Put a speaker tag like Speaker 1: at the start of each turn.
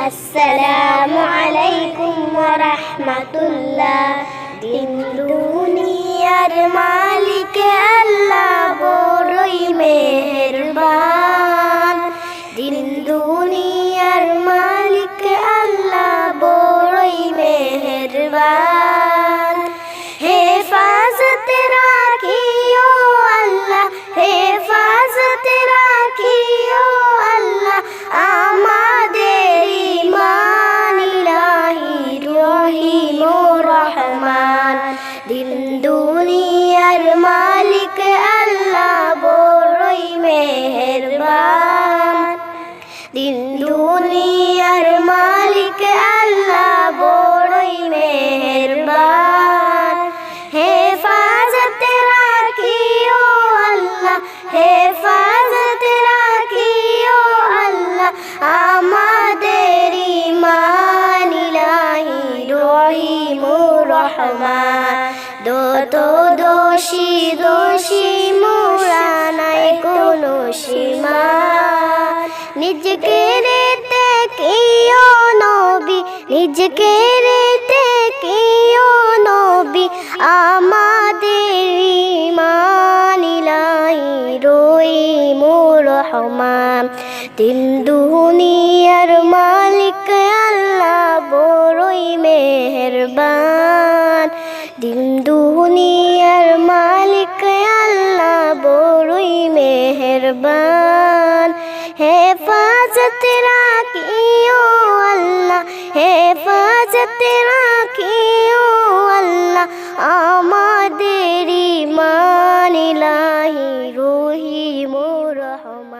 Speaker 1: আসসালামু আলাইকুম ওয়া রাহমাতুল্লাহ। দিন দুনিয়ার মালিক আল্লাহ বড়ই মেহেরবান। দিন দুনিয়ার মালিক আল্লাহ বড়ই মেহেরবান। হেফাজত রাখিও আল্লাহ, হেফাজত রাখিও আল্লাহ আমাদের ঈমান ইলাহি রহিম রহমান। দিন দুনিয়ার মালিক আল্লাহ বড়ই মেহেরবান। দিন দুনিয়ার মালিক আল্লাহ বড়ই মেহেরবান। হেফাজত রাখিও আল্লাহ, হেফাজত রাখিও আল্লাহ আমাদের ঈমান ইলাহি রহিম রহমান। দত দোষী দোষী মোরা নাই কোনো সীমা। নিজকে রেতে কিও নবী, নিজকে রেতে কিও নবী আমাদের ঈমান ইলাহি রহিম রহমান। দিন দুনিয়ার মালিক আল্লাহ বড়ই মেহেরবান। দিন দুনিয়ার মালিক আল্লাহ বড়ই মেহেরবান। হেফাজত রাখিও আল্লাহ, হেফাজত রাখিও আল্লাহ আমাদের ঈমান ইলাহি রহিম রহমান।